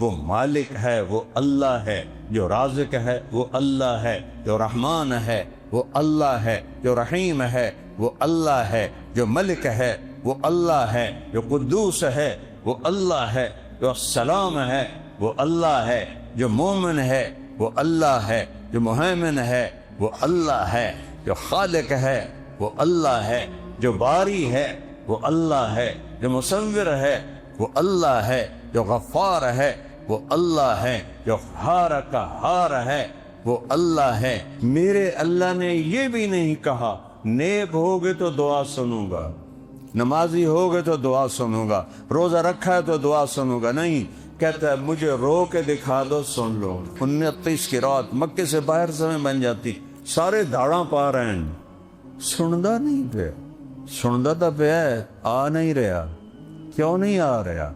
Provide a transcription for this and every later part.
وہ مالک ہے وہ اللہ ہے، جو رازق ہے وہ اللہ ہے، جو رحمان ہے وہ اللہ ہے، جو رحیم ہے وہ اللہ ہے، جو ملک ہے وہ اللہ ہے، جو قدوس ہے وہ اللہ ہے، جو السلام ہے وہ اللہ ہے، جو مومن ہے وہ اللہ ہے، جو مہیمن ہے وہ اللہ ہے، جو خالق ہے وہ اللہ ہے، جو باری ہے وہ اللہ ہے، جو مصور ہے وہ اللہ ہے، جو غفار ہے وہ اللہ ہے، جو ہار کا ہار ہے وہ اللہ ہے۔ میرے اللہ نے یہ بھی نہیں کہا نیک ہوگے تو دعا سنوں گا، نمازی ہوگے تو دعا سنوں گا، روزہ رکھا ہے تو دعا سنوں گا، نہیں، کہتا ہے مجھے رو کے دکھا دو سن لو۔ 29 کی رات مکے سے باہر سمیں بن جاتی، سارے دھاڑاں پا رہے ہیں، سندا نہیں پہ، سندا تو پہ آ نہیں رہا۔ کیوں نہیں آ رہا؟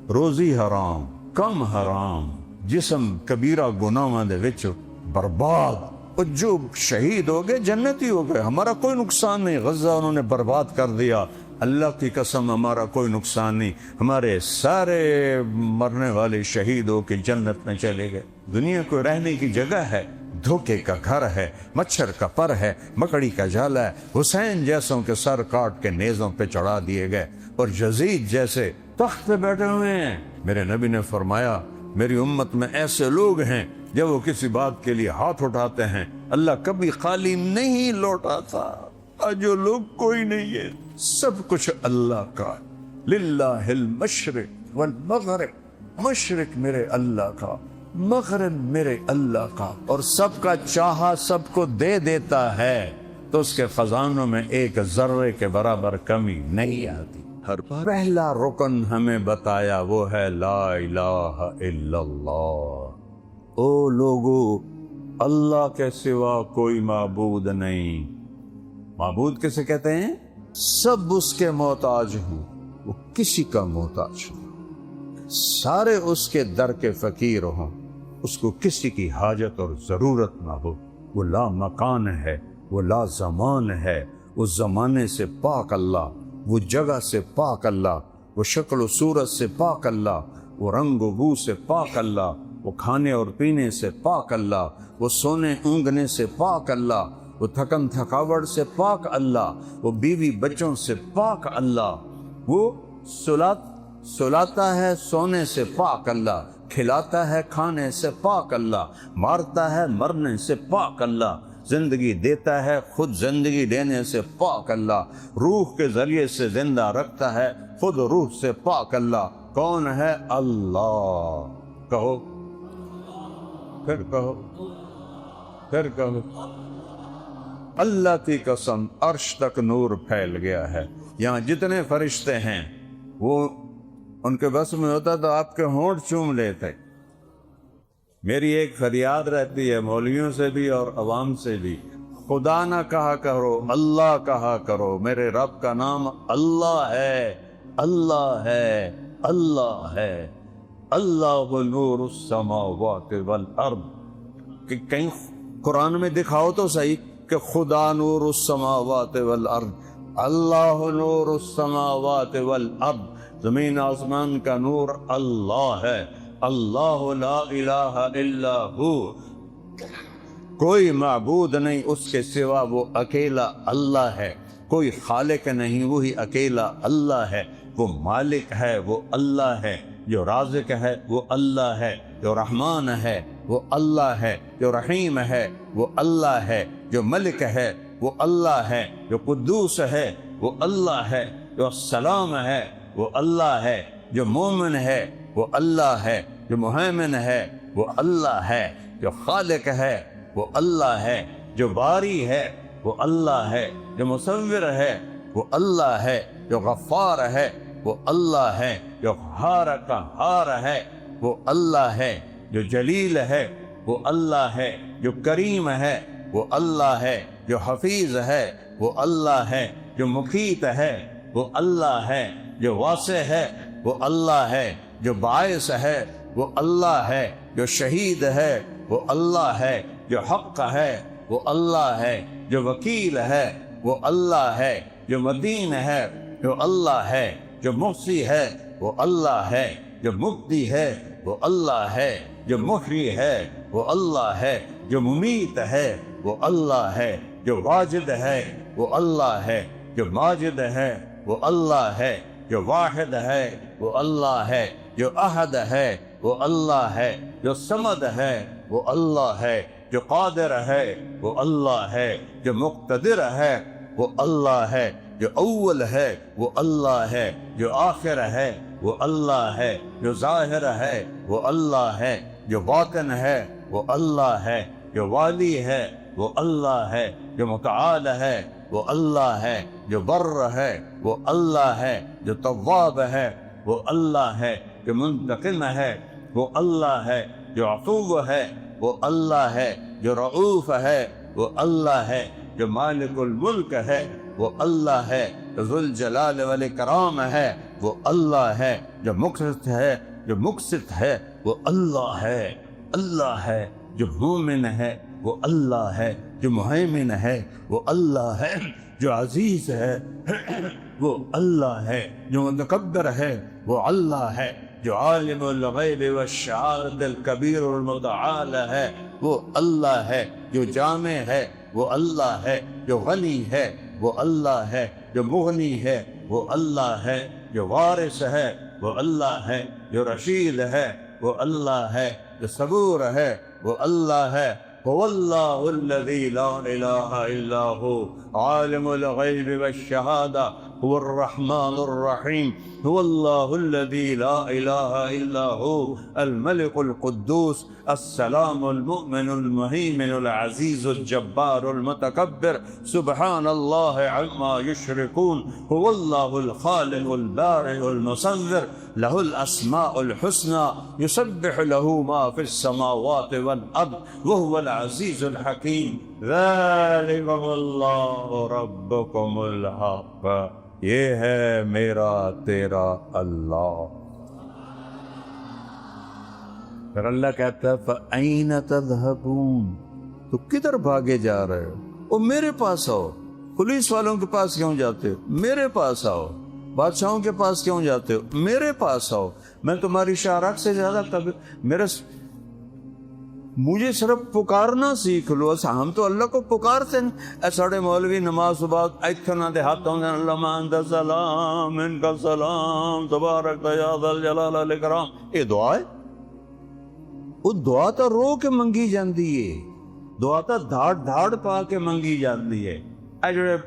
روزی حرام، کم حرام، جسم کبیرہ گناہاں دے وچ برباد۔ اور جو شہید ہو گئے جنتی ہو گئے، ہمارا کوئی نقصان نہیں۔ غزہ انہوں نے برباد کر دیا، اللہ کی قسم ہمارا کوئی نقصان نہیں، ہمارے سارے مرنے والے شہید ہو کے جنت میں چلے گئے۔ دنیا کو رہنے کی جگہ ہے، دھوکے کا گھر ہے، مچھر کا پر ہے، مکڑی کا جالا ہے۔ حسین جیسوں کے سر کاٹ کے نیزوں پہ چڑھا دیے گئے، اور یزید جیسے تخت پہ بیٹھے ہوئے ہیں۔ میرے نبی نے فرمایا میری امت میں ایسے لوگ ہیں جب وہ کسی بات کے لیے ہاتھ اٹھاتے ہیں اللہ کبھی خالی نہیں لوٹاتا۔ آج جو لوگ کوئی نہیں ہے، سب کچھ اللہ کا۔ للہ المشرق والمغرب، مشرق میرے اللہ کا، مغرب میرے اللہ کا، اور سب کا چاہا سب کو دے دیتا ہے، تو اس کے خزانوں میں ایک ذرے کے برابر کمی نہیں آتی۔ ہر پہلا رکن ہمیں بتایا وہ ہے لا الہ الا اللہ۔ او لوگو، اللہ کے سوا کوئی معبود نہیں۔ معبود کسے کہتے ہیں؟ سب اس کے محتاج ہوں، وہ کسی کا محتاج ہوں، سارے اس کے در کے فقیر ہوں، اس کو کسی کی حاجت اور ضرورت نہ ہو۔ وہ لا مکان ہے، وہ لا زمان ہے، اس زمانے سے پاک اللہ، وہ جگہ سے پاک اللہ، وہ شکل و صورت سے پاک اللہ، وہ رنگ و بو سے پاک اللہ، وہ کھانے اور پینے سے پاک اللہ، وہ سونے اونگنے سے پاک اللہ، وہ تھکن تھکاوٹ سے پاک اللہ، وہ بیوی بچوں سے پاک اللہ، وہ سلاتا ہے سونے سے پاک اللہ، کھلاتا ہے کھانے سے پاک اللہ، مارتا ہے مرنے سے پاک اللہ، زندگی دیتا ہے خود زندگی دینے سے پاک اللہ، روح کے ذریعے سے زندہ رکھتا ہے خود روح سے پاک اللہ۔ کون ہے؟ اللہ۔ کہو، پھر کہو، پھر کہو۔ اللہ کی قسم عرش تک نور پھیل گیا ہے، یہاں جتنے فرشتے ہیں وہ ان کے بس میں ہوتا تو آپ کے ہونٹ چوم لیتے۔ میری ایک فریاد رہتی ہے مولویوں سے بھی اور عوام سے بھی، خدا نہ کہا کرو، اللہ کہا کرو۔ میرے رب کا نام اللہ ہے، اللہ ہے، اللہ ہے۔ اللہ نور السماوات والارض، کہ کہیں قرآن میں دکھاؤ تو صحیح کہ خدا نور السماوات والارض، اللہ نور السماوات والارض، زمین آسمان کا نور اللہ ہے۔ اللہ لا الہ الا ہو، کوئی معبود نہیں اس کے سوا، وہ اکیلا اللہ ہے۔ کوئی خالق نہیں، وہی اکیلا اللہ ہے۔ وہ مالک ہے وہ اللہ ہے، جو رازق ہے وہ اللہ ہے، جو رحمان ہے وہ اللہ ہے، جو رحیم ہے وہ اللہ ہے، جو ملک ہے وہ اللہ ہے، جو قدوس ہے وہ اللہ ہے، جو السلام ہے وہ اللہ ہے، جو مومن ہے وہ اللہ ہے، جو مہیمن ہے وہ اللہ ہے، جو خالق ہے وہ اللہ ہے، جو باری ہے وہ اللہ ہے، جو مصور ہے وہ اللہ ہے، جو غفار ہے وہ اللہ ہے، جو ہار کا ہار ہے وہ اللہ ہے، جو جلیل ہے وہ اللہ ہے، جو کریم ہے وہ اللہ ہے، جو حفیظ ہے وہ اللہ ہے، جو مقیت ہے وہ اللہ ہے، جو واسع ہے وہ اللہ ہے، جو باعث ہے وہ اللہ ہے، جو شہید ہے وہ اللہ ہے، جو حق ہے وہ اللہ ہے، جو وکیل ہے وہ اللہ ہے، جو مدین ہے وہ اللہ ہے، جو محصی ہے وہ اللہ ہے، جو مبدی ہے وہ اللہ ہے جو محیی ہے، وہ اللہ ہے جو ممیت ہے، وہ اللہ ہے جو واجد ہے، وہ اللہ ہے جو ماجد ہے، وہ اللہ ہے جو واحد ہے، وہ اللہ ہے جو احد ہے، وہ اللہ ہے جو صمد ہے، وہ اللہ ہے جو قادر ہے، وہ اللہ ہے جو مقتدر ہے، وہ اللہ ہے جو اول ہے، وہ اللہ ہے جو آخر ہے، وہ اللہ ہے جو ظاہر ہے، وہ اللہ ہے جو باطن ہے، وہ اللہ ہے جو والی ہے، وہ اللہ ہے جو متعال ہے، وہ اللہ ہے جو بر ہے، وہ اللہ ہے جو تواب ہے، وہ اللہ ہے جو منتقم ہے، وہ اللہ ہے جو عفو ہے، وہ اللہ ہے جو رؤوف ہے، وہ اللہ ہے جو مالک الملک ہے، وہ اللہ ہے جو ذو الجلال والاکرام ہے، وہ اللہ ہے جو مقسط ہے، جو مقسط ہے، وہ اللہ ہے، اللہ ہے جو مومن ہے، وہ اللہ ہے جو مہیمن ہے، وہ اللہ ہے جو عزیز ہے، وہ اللہ ہے جو متکبر ہے، وہ اللہ ہے جو عالم الغیب والشہادۃ الکبیر المتعال ہے، وہ اللہ ہے جو جامع ہے، وہ اللہ ہے جو غنی ہے، وہ اللہ ہے جو مغنی ہے، وہ اللہ ہے جو وارث ہے، وہ اللہ ہے جو رشید ہے، وہ اللہ ہے جو صبور ہے، وہ اللہ ہے هو الله الذي لا إله إلا هو عالم الغيب والشهادة هو الرحمن الرحيم هو الله الذي لا إله إلا هو الملك القدوس السلام المؤمن المهيمن العزيز الجبار المتكبر سبحان الله عما يشركون هو الله الخالق البارئ المصور له الأسماء الحسنى يسبح له ما في السماوات والأرض وهو العزيز الحكيم ذلكم الله ربكم الحق یہ ہے میرا تیرا اللہ۔ پھر اللہ کہتا ہے فَأَيْنَ تَذْهَبُونَ تو کدھر بھاگے جا رہے ہو؟ وہ میرے پاس آؤ۔ پولیس والوں کے پاس کیوں جاتے ہو؟ میرے پاس آؤ۔ بادشاہوں کے پاس کیوں جاتے ہو؟ میرے پاس آؤ۔ میں تمہاری شارک سے زیادہ مجھے صرف پکارنا سیکھ لو۔ ہم تو اللہ کو پکارتے ہیں۔ ساڑھے مولوی نماز صبح ایتھنا دے ہاتھوں نے اللہ انت سلام ان کا سلام تبارک یا ذا الجلال والاکرام، یہ دعا ہے؟ وہ دعا تو رو کے منگی جاندی ہے، دعا تو دھاڑ دھاڑ پا کے منگی جاندی ہے۔ اے جڑے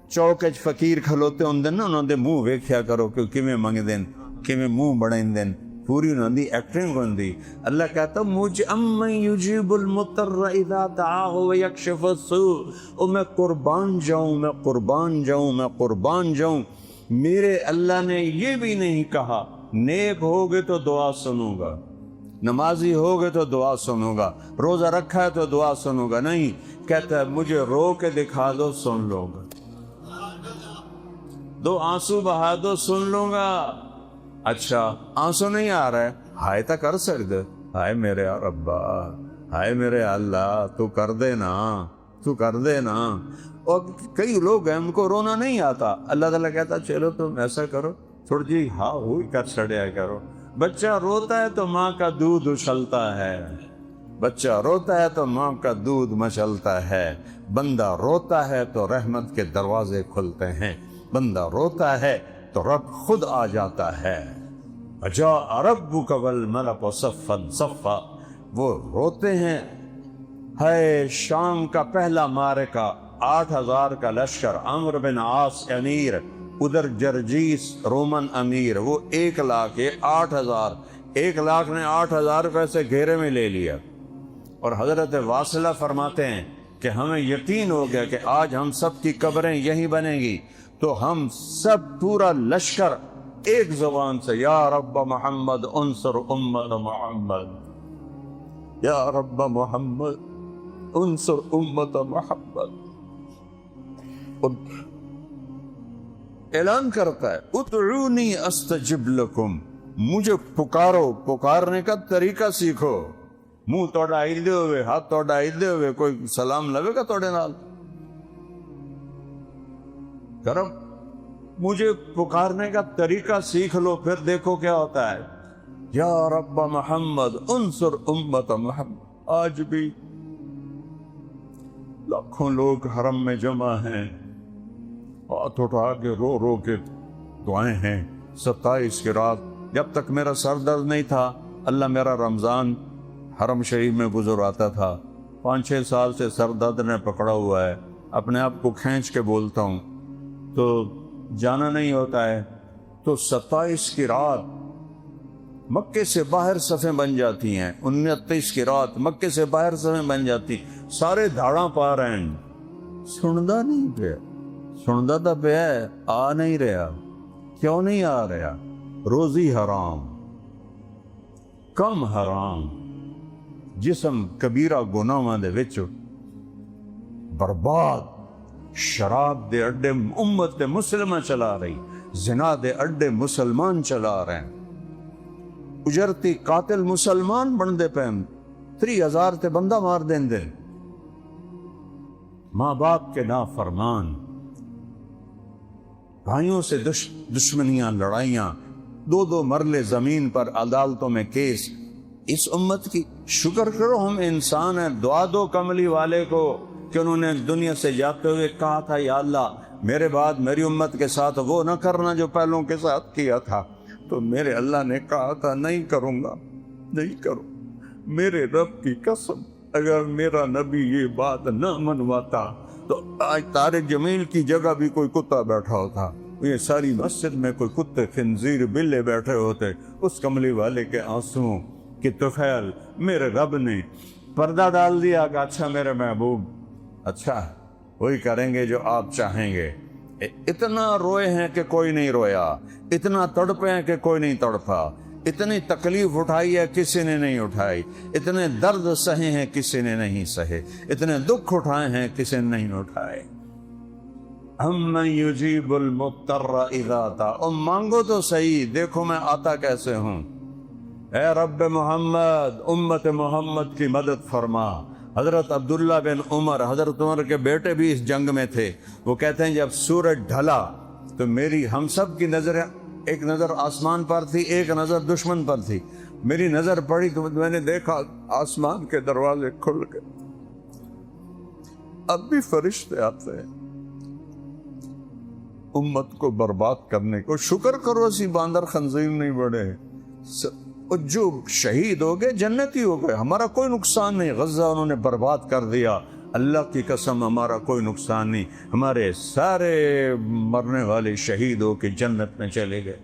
چوک وچ فقیر کھلوتے ہوندے نا، انہاں دے منہ ویکھیا کرو کہ کیویں منگدے نے، کیویں منہ بڑھاندے نے، پوری انہاں دی ایکٹنگ ہوندی۔ اللہ کہتا مجھ امن یجیب المضطر اذا دعاہ ویکشف السوء، او میں قربان جاؤں، میں قربان جاؤں، میں قربان جاؤں۔ میرے اللہ نے یہ بھی نہیں کہا نیک ہوگے تو دعا سنوں گا، نمازی ہوگے تو دعا سنوں گا، روزہ رکھا ہے تو دعا سنوں گا، نہیں، کہتا ہے مجھے رو کے دکھا دو سن لوں گا، دو آنسو بہا دو سن لوں گا۔ اچھا آنسو نہیں آ رہا ہے، ہائے تا کر سکتے، ہائے میرے ربا، ہائے میرے اللہ تو کر دے نا، تو کر دے نا۔ اور کئی لوگ ہیں ان کو رونا نہیں آتا، اللہ تعالیٰ کہتا چلو تم ایسا کرو تھوڑی جی ہاں ہوئی کر چھڑیا کرو۔ بچہ روتا ہے تو ماں کا دودھ اچھلتا ہے، بچہ روتا ہے تو ماں کا دودھ مچلتا ہے، بندہ روتا ہے تو رحمت کے دروازے کھلتے ہیں، بندہ روتا ہے تو رب خود آ جاتا ہے۔ وَجَاءَ رَبُّكَ وَالْمَلَكُ صَفًّا صَفًّا، وہ روتے ہیں۔ ہے شام کا پہلا معرکہ، 8,000 کا لشکر، عمرو بن عاص امیر، ادھر جرجیس رومن امیر، وہ 1,00,000 یہ 8,000، 1,00,000 نے 8,000 کو ایسے گھیرے میں لے لیا۔ اور حضرت واصلہ فرماتے ہیں کہ ہمیں یقین ہو گیا کہ آج ہم سب کی قبریں یہیں بنیں گی، تو ہم سب پورا لشکر ایک زبان سے یا رب محمد انصر امت محمد، یا رب محمد انصر امت محمد، اعلان کرتا ہے ادعونی استجب لکم، مجھے پکارو، پکارنے کا طریقہ سیکھو۔ منہ توڑا ہلدے ہوئے، ہاتھ توڑا ہلدے ہوئے کوئی سلام لگے گا توڑے نال؟ کرم مجھے پکارنے کا طریقہ سیکھ لو، پھر دیکھو کیا ہوتا ہے۔ یا رب محمد انصر امت محمد۔ آج بھی لاکھوں لوگ حرم میں جمع ہیں، ہاتھ اٹھا کے رو رو کے دعائیں ہیں۔ 27 کی رات جب تک میرا سر درد نہیں تھا، اللہ میرا رمضان حرم شریف میں گزر آتا تھا۔ 5-6 سال سے سر درد نے پکڑا ہوا ہے، اپنے آپ کو کھینچ کے بولتا ہوں تو جانا نہیں ہوتا ہے۔ تو 27 کی رات مکے سے باہر صفیں بن جاتی ہیں، 29 کی رات مکے سے باہر صفیں بن جاتی، سارے دھاڑاں پا رہے ہیں، سندا نہیں پیا، سندا تو پیا ہے، آ نہیں رہا۔ کیوں نہیں آ رہا؟ روزی حرام، کم حرام، جسم کبیرہ گناہاں دے وچ برباد، شراب دے اڈے امت دے مسلمہ چلا رہی، زنا دے اڈے مسلمان چلا رہے ہیں، اجرتی قاتل مسلمان بن دے پہن 30,000 تے بندہ مار دیں دے، ماں باپ کے نافرمان، بھائیوں سے دشمنیاں، لڑائیاں، 2 مرلے زمین پر عدالتوں میں کیس۔ اس امت کی شکر کرو ہم انسان ہیں۔ دعا دو کملی والے کو کہ انہوں نے دنیا سے جاتے ہوئے کہا تھا یا اللہ میرے بعد میری امت کے ساتھ وہ نہ کرنا جو پہلوں کے ساتھ کیا تھا، تو میرے اللہ نے کہا تھا نہیں کروں گا، نہیں کروں۔ میرے رب کی قسم اگر میرا نبی یہ بات نہ منواتا تو آج طارق جمیل کی جگہ بھی کوئی کتا بیٹھا ہوتا، یہ ساری مسجد میں کوئی کتے خنزیر بلے بیٹھے ہوتے۔ اس کملی والے کے آنسوؤں کی طفیل میرے رب نے پردہ ڈال دیا کہ اچھا میرے محبوب، اچھا وہی کریں گے جو آپ چاہیں گے۔ اتنا روئے ہیں کہ کوئی نہیں رویا، اتنا تڑپے ہیں کہ کوئی نہیں تڑپا، اتنی تکلیف اٹھائی ہے کسی نے نہیں اٹھائی، اتنے درد سہے ہیں کسی نے نہیں سہے، اتنے دکھ اٹھائے ہیں کسی نے نہیں اٹھائے۔ امن یجیب المضطر اذا دعا، مانگو تو صحیح، دیکھو میں آتا کیسے ہوں۔ اے رب محمد امت محمد کی مدد فرما۔ حضرت عبداللہ بن عمر، حضرت عمر کے بیٹے بھی اس جنگ میں تھے، وہ کہتے ہیں جب سورج ڈھلا تو میری ہم سب کی نظر، ایک نظر آسمان پر تھی، ایک نظر دشمن پر تھی، میری نظر پڑی تو میں نے دیکھا آسمان کے دروازے کھل گئے، اب بھی فرشتے آتے ہیں امت کو برباد کرنے کو۔ شکر کرو اسی باندر خنزیر نہیں بڑھے، جو شہید ہو گئے جنتی ہو گئے، ہمارا کوئی نقصان نہیں۔ غزہ انہوں نے برباد کر دیا، اللہ کی قسم ہمارا کوئی نقصان نہیں، ہمارے سارے مرنے والے شہید ہو کے جنت میں چلے گئے۔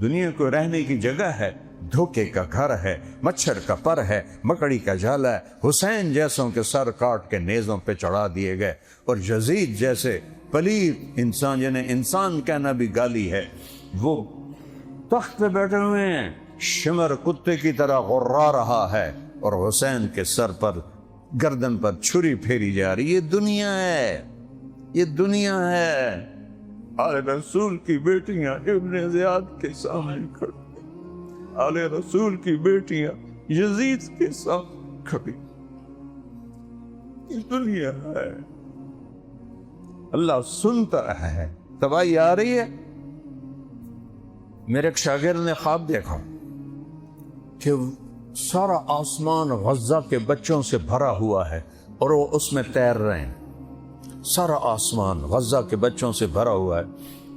دنیا کو رہنے کی جگہ ہے، دھوکے کا گھر ہے، مچھر کا پر ہے، مکڑی کا جالا ہے۔ حسین جیسوں کے سر کاٹ کے نیزوں پہ چڑھا دیے گئے، اور یزید جیسے پلیت انسان جنہیں انسان کہنا بھی گالی ہے، وہ تخت پہ بیٹھے ہوئے ہیں، شمر کتے کی طرح غرا رہا ہے، اور حسین کے سر پر، گردن پر چھری پھیری جا رہی۔ یہ دنیا ہے، یہ دنیا ہے۔ آل رسول کی بیٹیاں ابن زیاد کے سامنے کھڑی، آل رسول کی بیٹیاں یزید کے سامنے کھڑی، یہ دنیا ہے۔ اللہ سنتا ہے۔ تباہی آ رہی ہے۔ میرے ایک شاگرد نے خواب دیکھا کہ سارا آسمان غزہ کے بچوں سے بھرا ہوا ہے اور وہ اس میں تیر رہے ہیں، سارا آسمان غزہ کے بچوں سے بھرا ہوا ہے،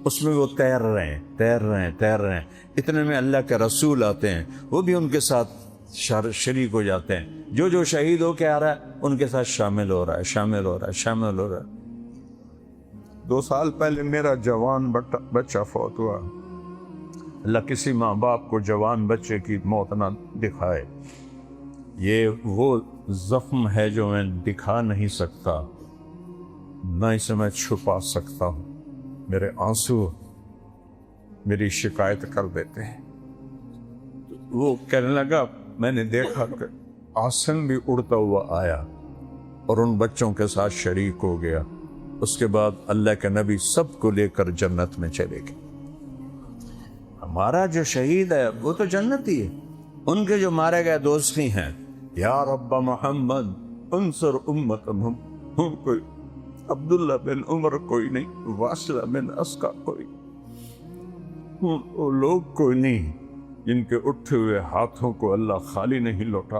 اس میں وہ تیر رہے ہیں، تیر رہے ہیں، تیر رہے ہیں۔ اتنے میں اللہ کے رسول آتے ہیں، وہ بھی ان کے ساتھ شریک ہو جاتے ہیں، جو جو شہید ہو کے آ رہا ہے ان کے ساتھ شامل ہو رہا ہے، شامل ہو رہا ہے، شامل ہو رہا ہے۔ 2 سال پہلے میرا جوان بچہ فوت ہوا۔ اللہ کسی ماں باپ کو جوان بچے کی موت نہ دکھائے۔ یہ وہ زخم ہے جو میں دکھا نہیں سکتا، نہ اسے میں چھپا سکتا ہوں۔ میرے آنسو میری شکایت کر دیتے ہیں۔ وہ کہنے لگا میں نے دیکھا کہ آسن بھی اڑتا ہوا آیا اور ان بچوں کے ساتھ شریک ہو گیا۔ اس کے بعد اللہ کے نبی سب کو لے کر جنت میں چلے گئے۔ ہمارا جو شہید ہے وہ تو جنتی ہے، ان کے جو مارے گئے دوستی ہیں۔ یا رب محمد انصر امت محمد، کوئی عبداللہ بن عمر کوئی نہیں، واصلہ بن اسقع کوئی، وہ لوگ کوئی نہیں، جن کے اٹھے ہوئے ہاتھوں کو اللہ خالی نہیں لوٹا۔